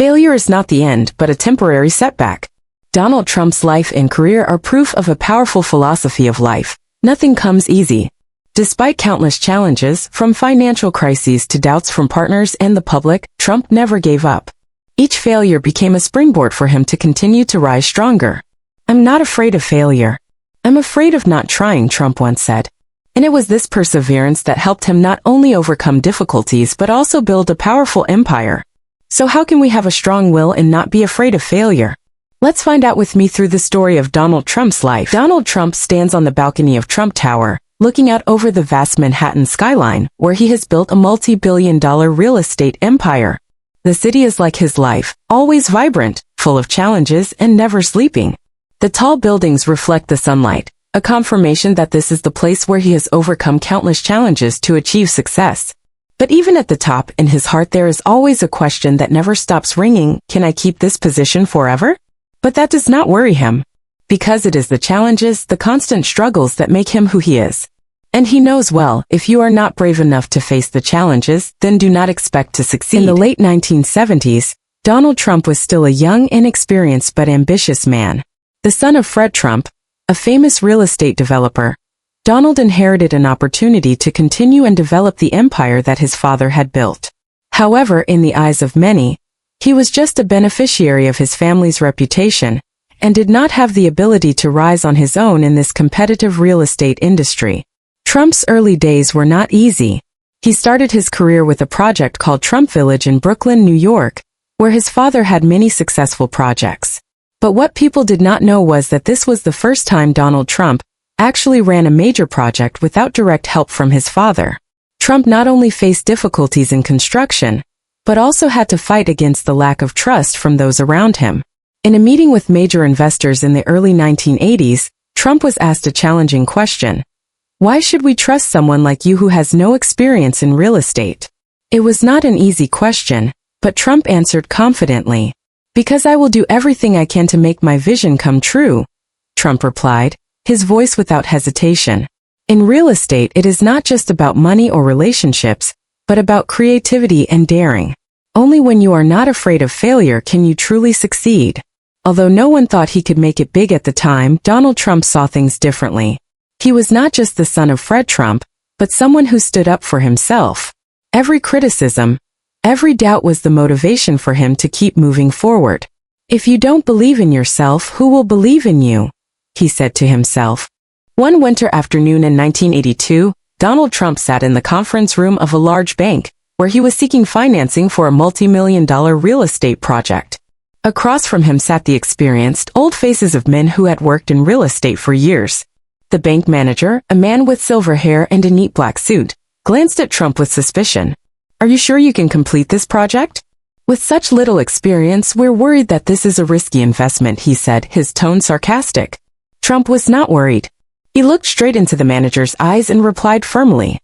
Failure is not the end, but a temporary setback. Donald Trump's life and career are proof of a powerful philosophy of life. Nothing comes easy. Despite countless challenges, from financial crises to doubts from partners and the public, Trump never gave up. Each failure became a springboard for him to continue to rise stronger. "I'm not afraid of failure. I'm afraid of not trying," Trump once said. And it was this perseverance that helped him not only overcome difficulties but also build a powerful empire. So how can we have a strong will and not be afraid of failure? Let's find out with me through the story of Donald Trump's life. Donald Trump stands on the balcony of Trump Tower, looking out over the vast Manhattan skyline, where he has built a multi-billion-dollar real estate empire. The city is like his life, always vibrant, full of challenges, and never sleeping. The tall buildings reflect the sunlight, a confirmation that this is the place where he has overcome countless challenges to achieve success. But even at the top, in his heart there is always a question that never stops ringing: can I keep this position forever? But that does not worry him, because it is the challenges, the constant struggles that make him who he is. And he knows well, if you are not brave enough to face the challenges, then do not expect to succeed. In the late 1970s, Donald Trump was still a young, inexperienced but ambitious man. The son of Fred Trump, a famous real estate developer, Donald inherited an opportunity to continue and develop the empire that his father had built. However, in the eyes of many, he was just a beneficiary of his family's reputation and did not have the ability to rise on his own in this competitive real estate industry. Trump's early days were not easy. He started his career with a project called Trump Village in Brooklyn, New York, where his father had many successful projects. But what people did not know was that this was the first time Donald Trump actually ran a major project without direct help from his father. Trump not only faced difficulties in construction, but also had to fight against the lack of trust from those around him. In a meeting with major investors in the early 1980s, Trump was asked a challenging question: "Why should we trust someone like you who has no experience in real estate?" It was not an easy question, but Trump answered confidently, "Because I will do everything I can to make my vision come true," Trump replied, his voice without hesitation. In real estate, it is not just about money or relationships, but about creativity and daring. Only when you are not afraid of failure can you truly succeed. Although no one thought he could make it big at the time, Donald Trump saw things differently. He was not just the son of Fred Trump, but someone who stood up for himself. Every criticism, every doubt was the motivation for him to keep moving forward. "If you don't believe in yourself, who will believe in you?" he said to himself. One winter afternoon in 1982, Donald Trump sat in the conference room of a large bank, where he was seeking financing for a multi-million-dollar real estate project. Across from him sat the experienced, old faces of men who had worked in real estate for years. The bank manager, a man with silver hair and a neat black suit, glanced at Trump with suspicion. "Are you sure you can complete this project? With such little experience, we're worried that this is a risky investment," he said, his tone sarcastic. Trump was not worried. He looked straight into the manager's eyes and replied firmly,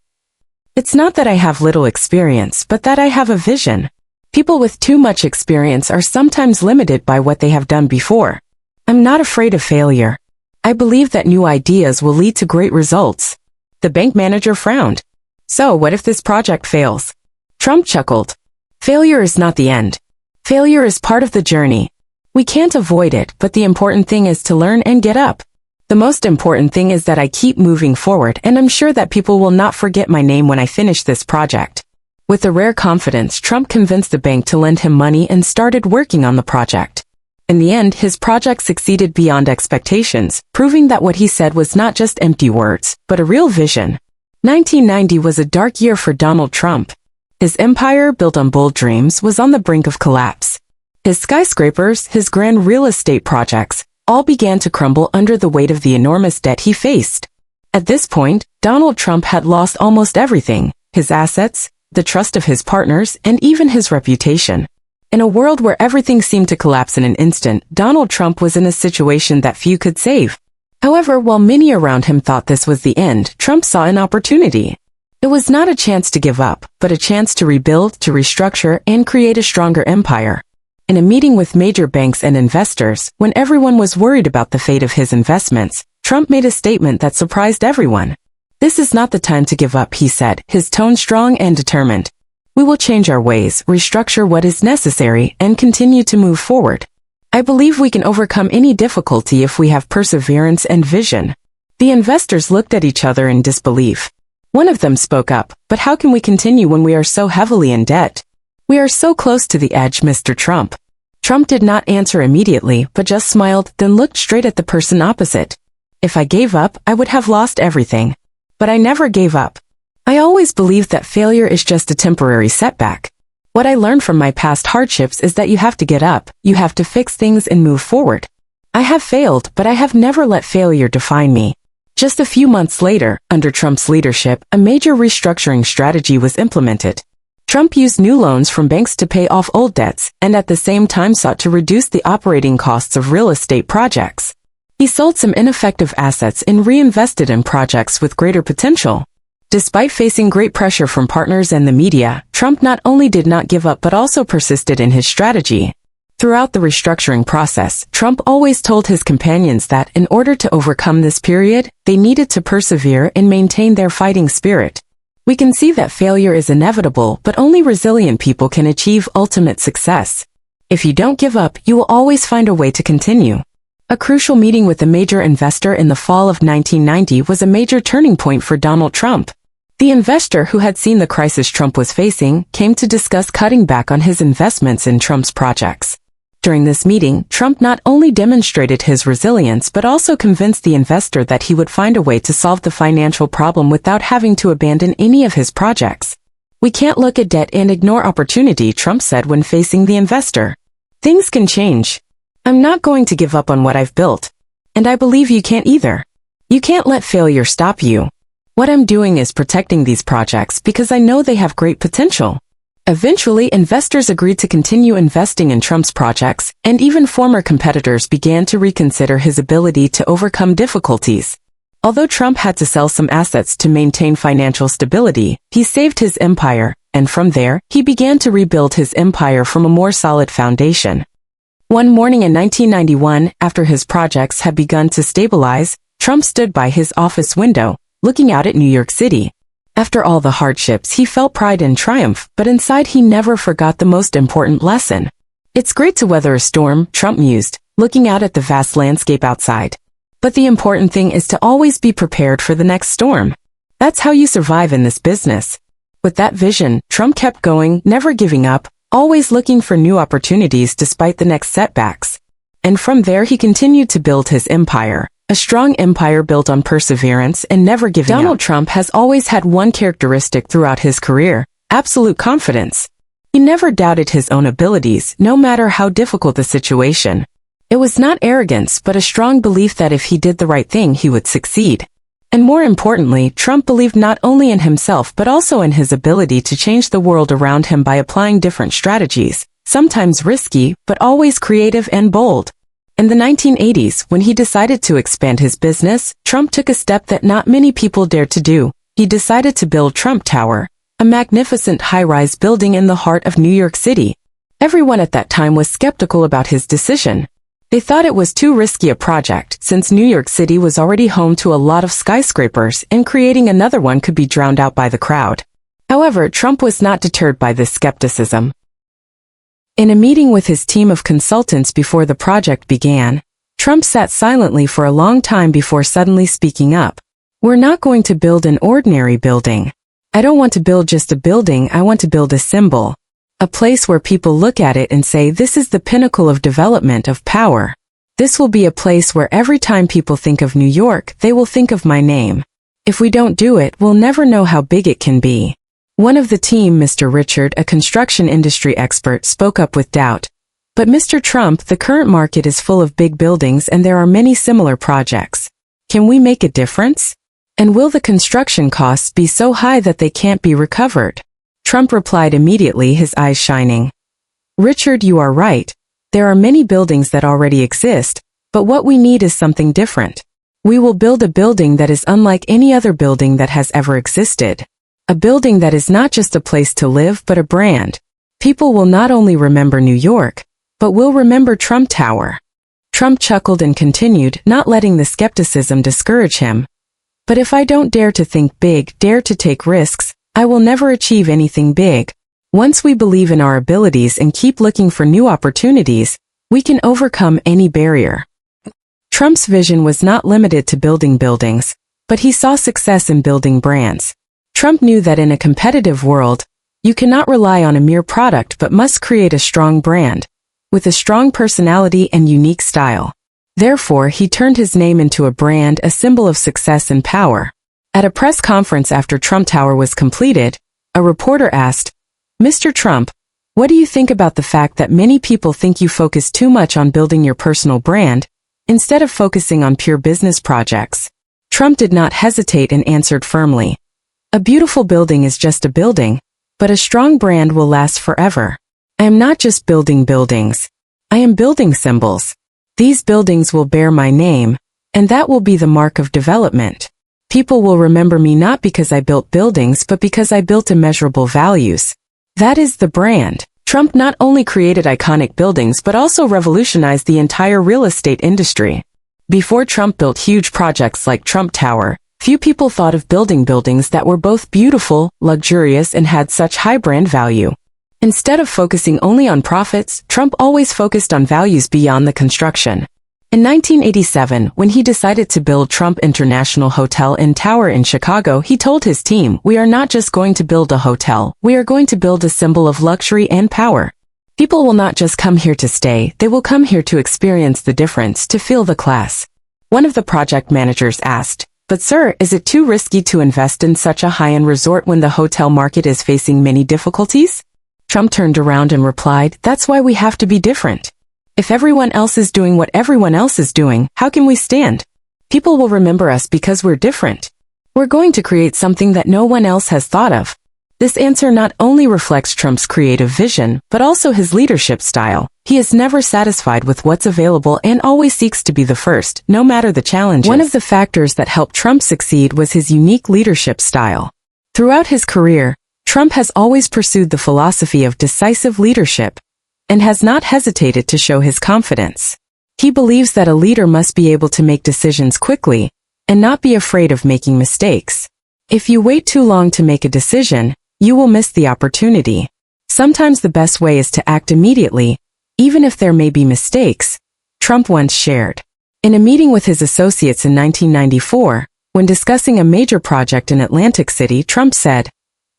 "It's not that I have little experience, but that I have a vision. People with too much experience are sometimes limited by what they have done before. I'm not afraid of failure. I believe that new ideas will lead to great results." The bank manager frowned. "So what if this project fails?" Trump chuckled. "Failure is not the end. Failure is part of the journey. We can't avoid it, but the important thing is to learn and get up. The most important thing is that I keep moving forward, and I'm sure that people will not forget my name when I finish this project." With a rare confidence, Trump convinced the bank to lend him money and started working on the project. In the end, his project succeeded beyond expectations, proving that what he said was not just empty words, but a real vision. 1990 was a dark year for Donald Trump. His empire, built on bold dreams, was on the brink of collapse. His skyscrapers, his grand real estate projects, all began to crumble under the weight of the enormous debt he faced. At this point, Donald Trump had lost almost everything: his assets, the trust of his partners, and even his reputation. In a world where everything seemed to collapse in an instant, Donald Trump was in a situation that few could save. However, while many around him thought this was the end, Trump saw an opportunity. It was not a chance to give up, but a chance to rebuild, to restructure, and create a stronger empire. In a meeting with major banks and investors, when everyone was worried about the fate of his investments, Trump made a statement that surprised everyone. "This is not the time to give up," he said, his tone strong and determined. We will change our ways, restructure what is necessary, and continue to move forward. I believe we can overcome any difficulty if we have perseverance and vision." The investors looked at each other in disbelief. One of them spoke up, "But how can we continue when we are so heavily in debt? We are so close to the edge, Mr. Trump." Trump did not answer immediately, but just smiled, then looked straight at the person opposite. "If I gave up, I would have lost everything. But I never gave up. I always believed that failure is just a temporary setback. What I learned from my past hardships is that you have to get up, you have to fix things and move forward. I have failed, but I have never let failure define me." Just a few months later, under Trump's leadership, a major restructuring strategy was implemented. Trump used new loans from banks to pay off old debts, and at the same time sought to reduce the operating costs of real estate projects. He sold some ineffective assets and reinvested in projects with greater potential. Despite facing great pressure from partners and the media, Trump not only did not give up but also persisted in his strategy. Throughout the restructuring process, Trump always told his companions that in order to overcome this period, they needed to persevere and maintain their fighting spirit. We can see that failure is inevitable, but only resilient people can achieve ultimate success. If you don't give up, you will always find a way to continue. A crucial meeting with a major investor in the fall of 1990 was a major turning point for Donald Trump. The investor, who had seen the crisis Trump was facing, came to discuss cutting back on his investments in Trump's projects. During this meeting, Trump not only demonstrated his resilience but also convinced the investor that he would find a way to solve the financial problem without having to abandon any of his projects. "We can't look at debt and ignore opportunity," Trump said when facing the investor. "Things can change. I'm not going to give up on what I've built. And I believe you can't either. You can't let failure stop you. What I'm doing is protecting these projects because I know they have great potential." Eventually, investors agreed to continue investing in Trump's projects, and even former competitors began to reconsider his ability to overcome difficulties. Although Trump had to sell some assets to maintain financial stability, he saved his empire, and from there, he began to rebuild his empire from a more solid foundation. One morning in 1991, after his projects had begun to stabilize, Trump stood by his office window, looking out at New York City. After all the hardships, he felt pride and triumph, but inside he never forgot the most important lesson. "It's great to weather a storm," Trump mused, looking out at the vast landscape outside. "But the important thing is to always be prepared for the next storm. That's how you survive in this business." With that vision, Trump kept going, never giving up, always looking for new opportunities despite the next setbacks. And from there he continued to build his empire. A strong empire built on perseverance and never giving up. Donald Trump has always had one characteristic throughout his career: absolute confidence. He never doubted his own abilities, no matter how difficult the situation. It was not arrogance, but a strong belief that if he did the right thing, he would succeed. And more importantly, Trump believed not only in himself but also in his ability to change the world around him by applying different strategies, sometimes risky, but always creative and bold. In the 1980s, when he decided to expand his business, Trump took a step that not many people dared to do. He decided to build Trump Tower, a magnificent high-rise building in the heart of New York City. Everyone at that time was skeptical about his decision. They thought it was too risky a project, since New York City was already home to a lot of skyscrapers, and creating another one could be drowned out by the crowd. However, Trump was not deterred by this skepticism. In a meeting with his team of consultants before the project began, Trump sat silently for a long time before suddenly speaking up. "We're not going to build an ordinary building. I don't want to build just a building, I want to build a symbol. A place where people look at it and say, this is the pinnacle of development, of power. This will be a place where every time people think of New York, they will think of my name. If we don't do it, we'll never know how big it can be." One of the team, Mr. Richard, a construction industry expert, spoke up with doubt. "But Mr. Trump, the current market is full of big buildings and there are many similar projects. Can we make a difference? And will the construction costs be so high that they can't be recovered?" Trump replied immediately, his eyes shining. "Richard, you are right. There are many buildings that already exist, but what we need is something different. We will build a building that is unlike any other building that has ever existed. A building that is not just a place to live but a brand. People will not only remember New York, but will remember Trump Tower." Trump chuckled and continued, not letting the skepticism discourage him. "But if I don't dare to think big, dare to take risks, I will never achieve anything big. Once we believe in our abilities and keep looking for new opportunities, we can overcome any barrier. Trump's vision was not limited to building buildings, but he saw success in building brands. Trump knew that in a competitive world, you cannot rely on a mere product but must create a strong brand, with a strong personality and unique style. Therefore, he turned his name into a brand, a symbol of success and power. At a press conference after Trump Tower was completed, a reporter asked, "Mr. Trump, what do you think about the fact that many people think you focus too much on building your personal brand, instead of focusing on pure business projects?" Trump did not hesitate and answered firmly, "A beautiful building is just a building, but a strong brand will last forever. I am not just building buildings. I am building symbols. These buildings will bear my name, and that will be the mark of development. People will remember me not because I built buildings but because I built immeasurable values. That is the brand." Trump not only created iconic buildings but also revolutionized the entire real estate industry. Before Trump built huge projects like Trump Tower, few people thought of building buildings that were both beautiful, luxurious, and had such high brand value. Instead of focusing only on profits, Trump always focused on values beyond the construction. In 1987, when he decided to build Trump International Hotel and Tower in Chicago, he told his team, "We are not just going to build a hotel, we are going to build a symbol of luxury and power. People will not just come here to stay, they will come here to experience the difference, to feel the class." One of the project managers asked, "But sir, is it too risky to invest in such a high-end resort when the hotel market is facing many difficulties?" Trump turned around and replied, "That's why we have to be different. If everyone else is doing what everyone else is doing, how can we stand? People will remember us because we're different. We're going to create something that no one else has thought of." This answer not only reflects Trump's creative vision, but also his leadership style. He is never satisfied with what's available and always seeks to be the first, no matter the challenges. One of the factors that helped Trump succeed was his unique leadership style. Throughout his career, Trump has always pursued the philosophy of decisive leadership and has not hesitated to show his confidence. He believes that a leader must be able to make decisions quickly and not be afraid of making mistakes. If you wait too long to make a decision, you will miss the opportunity. Sometimes the best way is to act immediately, even if there may be mistakes, Trump once shared. In a meeting with his associates in 1994, when discussing a major project in Atlantic City, Trump said,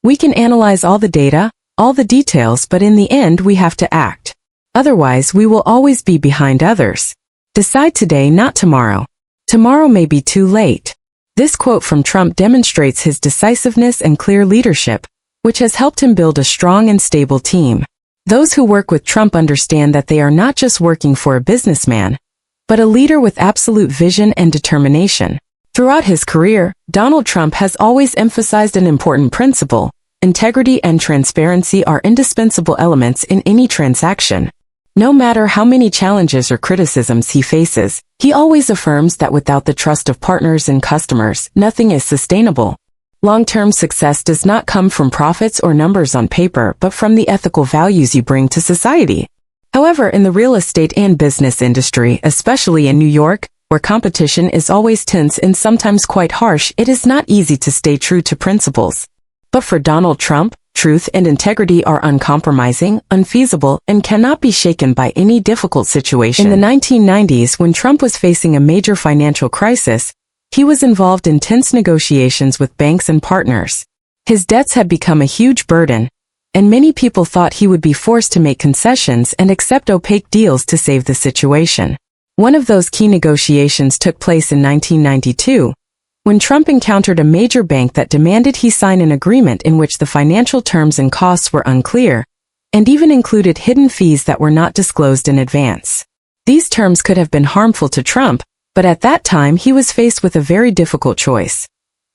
"We can analyze all the data, all the details, but in the end we have to act. Otherwise we will always be behind others. Decide today, not tomorrow. Tomorrow may be too late." This quote from Trump demonstrates his decisiveness and clear leadership, which has helped him build a strong and stable team. Those who work with Trump understand that they are not just working for a businessman, but a leader with absolute vision and determination. Throughout his career, Donald Trump has always emphasized an important principle: integrity and transparency are indispensable elements in any transaction. No matter how many challenges or criticisms he faces, he always affirms that without the trust of partners and customers, nothing is sustainable. Long-term success does not come from profits or numbers on paper, but from the ethical values you bring to society. However, in the real estate and business industry, especially in New York, where competition is always tense and sometimes quite harsh, it is not easy to stay true to principles. But for Donald Trump, truth and integrity are uncompromising, unfeasible, and cannot be shaken by any difficult situation. In the 1990s, when Trump was facing a major financial crisis, he was involved in tense negotiations with banks and partners. His debts had become a huge burden, and many people thought he would be forced to make concessions and accept opaque deals to save the situation. One of those key negotiations took place in 1992, when Trump encountered a major bank that demanded he sign an agreement in which the financial terms and costs were unclear, and even included hidden fees that were not disclosed in advance. These terms could have been harmful to Trump, but at that time he was faced with a very difficult choice: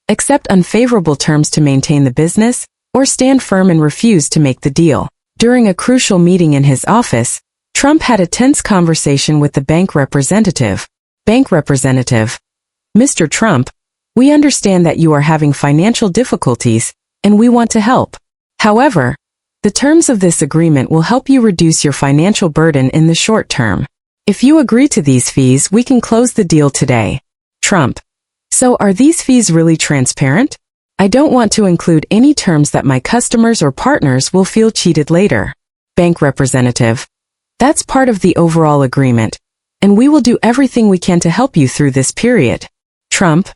accept unfavorable terms to maintain the business, or stand firm and refuse to make the deal. During a crucial meeting in his office, Trump had a tense conversation with the bank representative. Bank representative: "Mr. Trump, we understand that you are having financial difficulties, and we want to help. However, the terms of this agreement will help you reduce your financial burden in the short term. If you agree to these fees, we can close the deal today." Trump: "So are these fees really transparent?" I don't want to include any terms that my customers or partners will feel cheated later. Bank representative. That's part of the overall agreement, and we will do everything we can to help you through this period. Trump.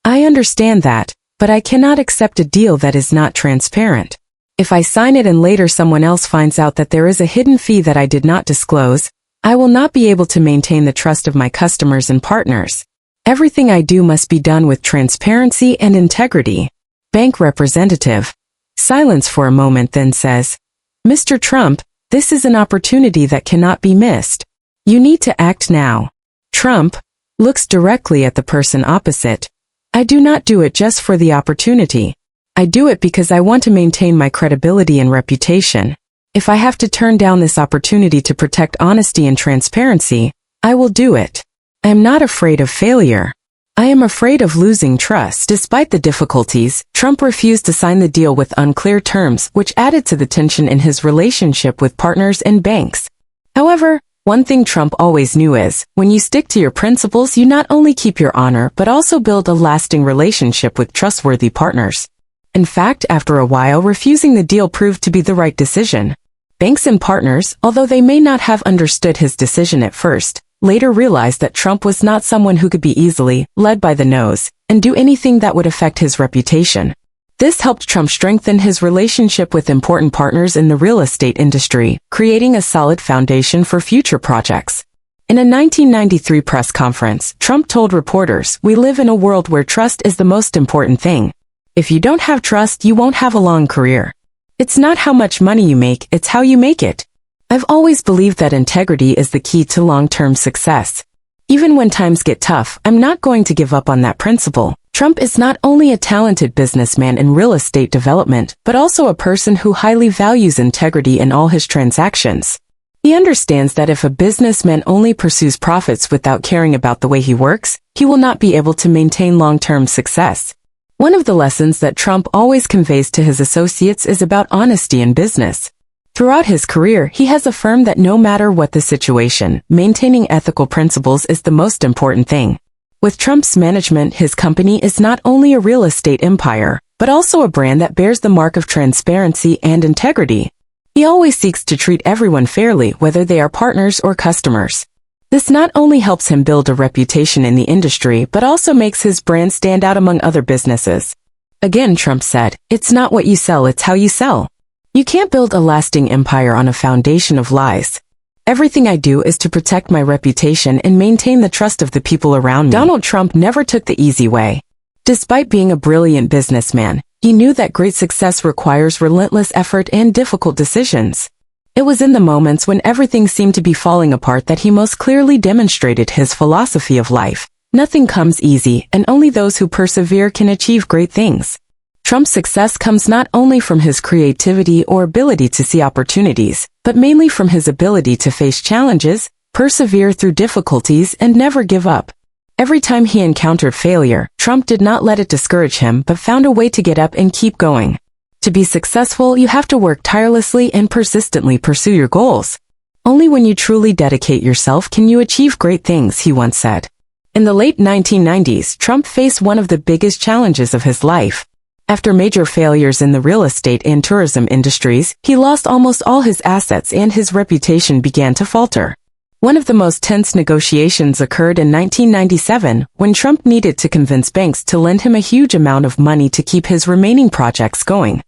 I understand that, but I cannot accept a deal that is not transparent. If I sign it and later someone else finds out that there is a hidden fee that I did not disclose, I will not be able to maintain the trust of my customers and partners. Everything I do must be done with transparency and integrity. Bank representative. Silence for a moment, then says, Mr. Trump, this is an opportunity that cannot be missed. You need to act now. Trump looks directly at the person opposite. I do not do it just for the opportunity. I do it because I want to maintain my credibility and reputation. If I have to turn down this opportunity to protect honesty and transparency, I will do it. I am not afraid of failure. I am afraid of losing trust. Despite the difficulties, Trump refused to sign the deal with unclear terms, which added to the tension in his relationship with partners and banks. However, one thing Trump always knew is, when you stick to your principles, you not only keep your honor but also build a lasting relationship with trustworthy partners. In fact, after a while, refusing the deal proved to be the right decision. Banks and partners, although they may not have understood his decision at first, later realized that Trump was not someone who could be easily led by the nose and do anything that would affect his reputation. This helped Trump strengthen his relationship with important partners in the real estate industry, creating a solid foundation for future projects. In a 1993 press conference, Trump told reporters, "We live in a world where trust is the most important thing. If you don't have trust, you won't have a long career. It's not how much money you make, it's how you make it." I've always believed that integrity is the key to long-term success. Even when times get tough, I'm not going to give up on that principle. Trump is not only a talented businessman in real estate development, but also a person who highly values integrity in all his transactions. He understands that if a businessman only pursues profits without caring about the way he works, he will not be able to maintain long-term success. One of the lessons that Trump always conveys to his associates is about honesty in business. Throughout his career, he has affirmed that no matter what the situation, maintaining ethical principles is the most important thing. With Trump's management, his company is not only a real estate empire, but also a brand that bears the mark of transparency and integrity. He always seeks to treat everyone fairly, whether they are partners or customers. This not only helps him build a reputation in the industry, but also makes his brand stand out among other businesses. Again, Trump said, "It's not what you sell, it's how you sell." You can't build a lasting empire on a foundation of lies. Everything I do is to protect my reputation and maintain the trust of the people around me. Donald Trump never took the easy way. Despite being a brilliant businessman, he knew that great success requires relentless effort and difficult decisions. It was in the moments when everything seemed to be falling apart that he most clearly demonstrated his philosophy of life. Nothing comes easy, and only those who persevere can achieve great things. Trump's success comes not only from his creativity or ability to see opportunities, but mainly from his ability to face challenges, persevere through difficulties, and never give up. Every time he encountered failure, Trump did not let it discourage him but found a way to get up and keep going. To be successful, you have to work tirelessly and persistently pursue your goals. Only when you truly dedicate yourself can you achieve great things, he once said. In the late 1990s, Trump faced one of the biggest challenges of his life. After major failures in the real estate and tourism industries, he lost almost all his assets and his reputation began to falter. One of the most tense negotiations occurred in 1997 when Trump needed to convince banks to lend him a huge amount of money to keep his remaining projects going.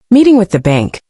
Meeting with the bank.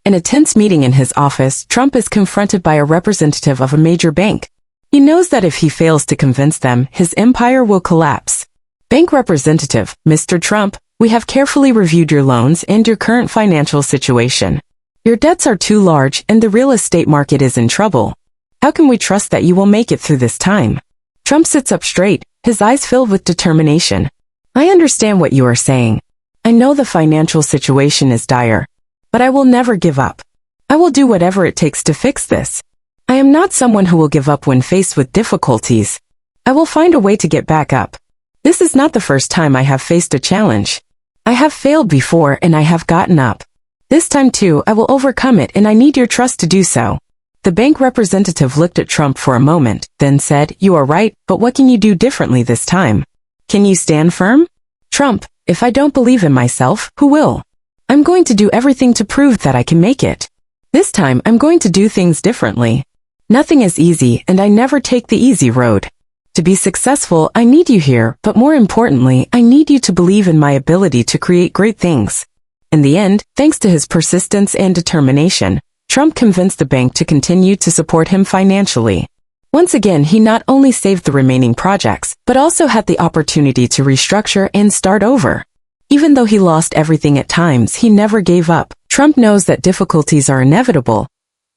In a tense meeting in his office, Trump is confronted by a representative of a major bank. He knows that if he fails to convince them, his empire will collapse. Bank representative, "Mr. Trump, we have carefully reviewed your loans and your current financial situation. Your debts are too large and the real estate market is in trouble. How can we trust that you will make it through this time?" Trump sits up straight, his eyes filled with determination. "I understand what you are saying. I know the financial situation is dire, but I will never give up. I will do whatever it takes to fix this. I am not someone who will give up when faced with difficulties. I will find a way to get back up. This is not the first time I have faced a challenge. I have failed before and I have gotten up. This time too, I will overcome it and I need your trust to do so." The bank representative looked at Trump for a moment, then said, "You are right, but what can you do differently this time? Can you stand firm?" Trump, If I don't believe in myself, who will? I'm going to do everything to prove that I can make it. This time, I'm going to do things differently. Nothing is easy, and I never take the easy road. To be successful, I need you here, but more importantly, I need you to believe in my ability to create great things. In the end, thanks to his persistence and determination, Trump convinced the bank to continue to support him financially. Once again, he not only saved the remaining projects, but also had the opportunity to restructure and start over. Even though he lost everything at times, he never gave up. Trump knows that difficulties are inevitable,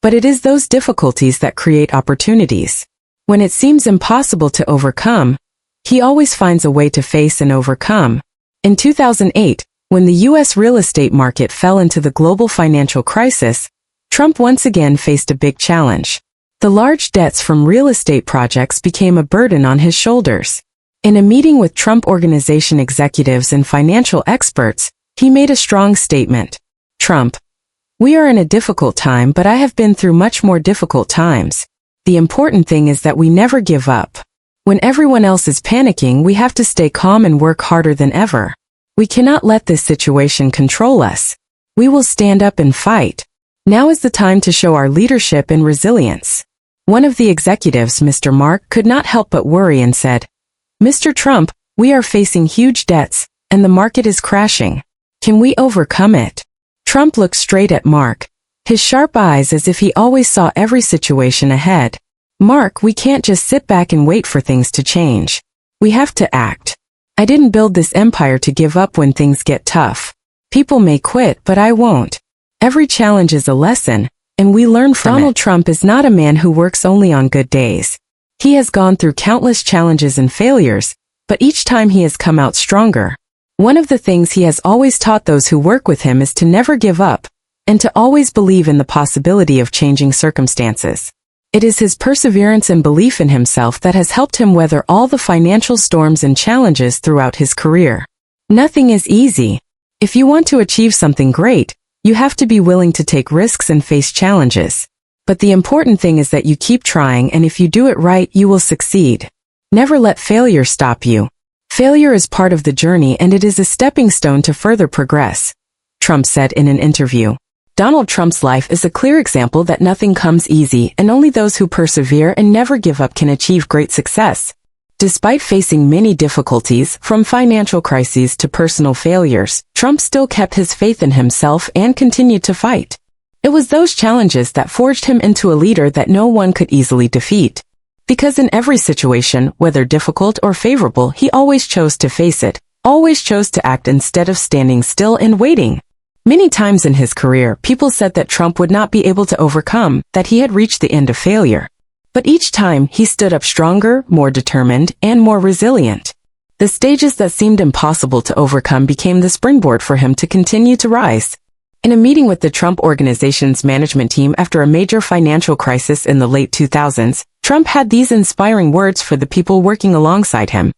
but it is those difficulties that create opportunities. When it seems impossible to overcome, he always finds a way to face and overcome. In 2008, when the U.S. real estate market fell into the global financial crisis, Trump once again faced a big challenge. The large debts from real estate projects became a burden on his shoulders. In a meeting with Trump Organization executives and financial experts, he made a strong statement. Trump: "We are in a difficult time, but I have been through much more difficult times. The important thing is that we never give up. When everyone else is panicking, we have to stay calm and work harder than ever. We cannot let this situation control us. We will stand up and fight. Now is the time to show our leadership and resilience." One of the executives, Mr. Mark, could not help but worry and said, "Mr. Trump, we are facing huge debts, and the market is crashing. Can we overcome it?" Trump looked straight at Mark, his sharp eyes as if he always saw every situation ahead. "Mark, we can't just sit back and wait for things to change. We have to act. I didn't build this empire to give up when things get tough. People may quit, but I won't. Every challenge is a lesson, and we learn from it." Donald Trump is not a man who works only on good days. He has gone through countless challenges and failures, but each time he has come out stronger. One of the things he has always taught those who work with him is to never give up, and to always believe in the possibility of changing circumstances. It is his perseverance and belief in himself that has helped him weather all the financial storms and challenges throughout his career. Nothing is easy. If you want to achieve something great, you have to be willing to take risks and face challenges. But the important thing is that you keep trying, and if you do it right, you will succeed. Never let failure stop you. Failure is part of the journey, and it is a stepping stone to further progress, Trump said in an interview. Donald Trump's life is a clear example that nothing comes easy, and only those who persevere and never give up can achieve great success. Despite facing many difficulties, from financial crises to personal failures, Trump still kept his faith in himself and continued to fight. It was those challenges that forged him into a leader that no one could easily defeat. Because in every situation, whether difficult or favorable, he always chose to face it, always chose to act instead of standing still and waiting. Many times in his career, people said that Trump would not be able to overcome, that he had reached the end of failure. But each time, he stood up stronger, more determined, and more resilient. The stages that seemed impossible to overcome became the springboard for him to continue to rise. In a meeting with the Trump Organization's management team after a major financial crisis in the late 2000s, Trump had these inspiring words for the people working alongside him.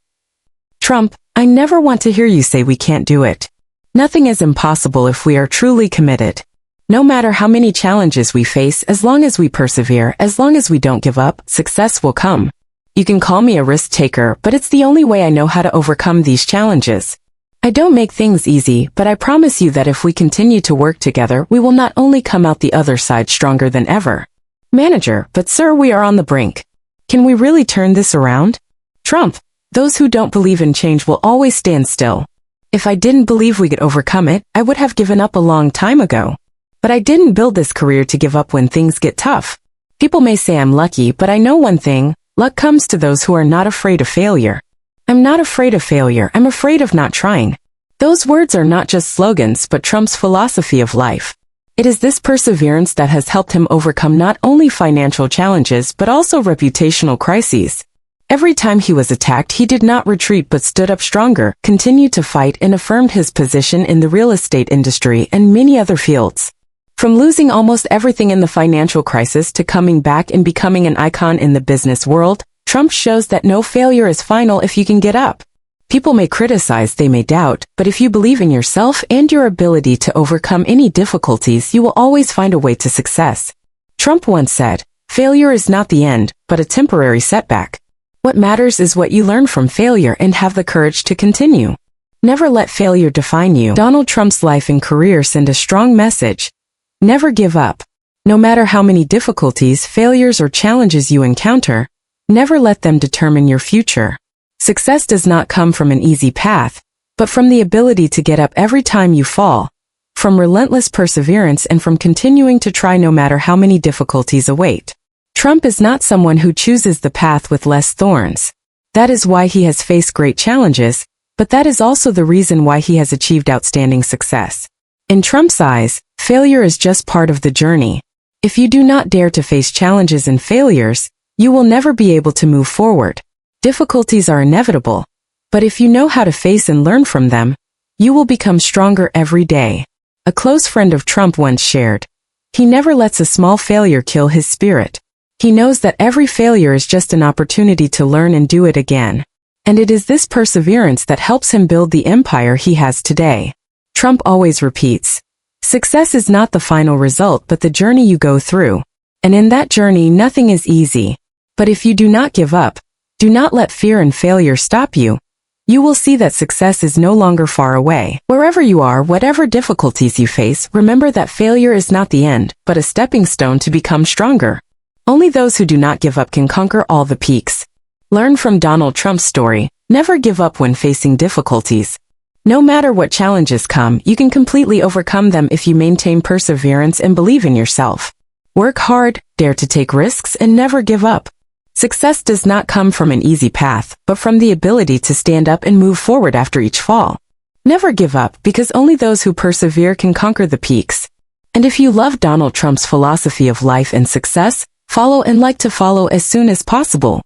"Trump, I never want to hear you say we can't do it. Nothing is impossible if we are truly committed. No matter how many challenges we face, as long as we persevere, as long as we don't give up, success will come. You can call me a risk taker, but it's the only way I know how to overcome these challenges. I don't make things easy, but I promise you that if we continue to work together, we will not only come out the other side stronger than ever." Manager: "But sir, we are on the brink. Can we really turn this around?" Trump: "Those who don't believe in change will always stand still. If I didn't believe we could overcome it, I would have given up a long time ago. But I didn't build this career to give up when things get tough. People may say I'm lucky, but I know one thing: luck comes to those who are not afraid of failure. I'm not afraid of failure, I'm afraid of not trying." Those words are not just slogans, but Trump's philosophy of life. It is this perseverance that has helped him overcome not only financial challenges, but also reputational crises. Every time he was attacked, he did not retreat but stood up stronger, continued to fight, and affirmed his position in the real estate industry and many other fields. From losing almost everything in the financial crisis to coming back and becoming an icon in the business world, Trump shows that no failure is final if you can get up. People may criticize, they may doubt, but if you believe in yourself and your ability to overcome any difficulties, you will always find a way to success. Trump once said, "Failure is not the end, but a temporary setback. What matters is what you learn from failure and have the courage to continue." Never let failure define you. Donald Trump's life and career send a strong message. Never give up. No matter how many difficulties, failures, or challenges you encounter, never let them determine your future. Success does not come from an easy path, but from the ability to get up every time you fall, from relentless perseverance, and from continuing to try no matter how many difficulties await. Trump is not someone who chooses the path with less thorns. That is why he has faced great challenges, but that is also the reason why he has achieved outstanding success. In Trump's eyes, failure is just part of the journey. If you do not dare to face challenges and failures, you will never be able to move forward. Difficulties are inevitable, but if you know how to face and learn from them, you will become stronger every day. A close friend of Trump once shared, "He never lets a small failure kill his spirit. He knows that every failure is just an opportunity to learn and do it again. And it is this perseverance that helps him build the empire he has today." Trump always repeats, "Success is not the final result but the journey you go through. And in that journey nothing is easy. But if you do not give up, do not let fear and failure stop you, you will see that success is no longer far away." Wherever you are, whatever difficulties you face, remember that failure is not the end, but a stepping stone to become stronger. Only those who do not give up can conquer all the peaks. Learn from Donald Trump's story. Never give up when facing difficulties. No matter what challenges come, you can completely overcome them if you maintain perseverance and believe in yourself. Work hard, dare to take risks, and never give up. Success does not come from an easy path, but from the ability to stand up and move forward after each fall. Never give up, because only those who persevere can conquer the peaks. And if you love Donald Trump's philosophy of life and success, follow and like to follow as soon as possible.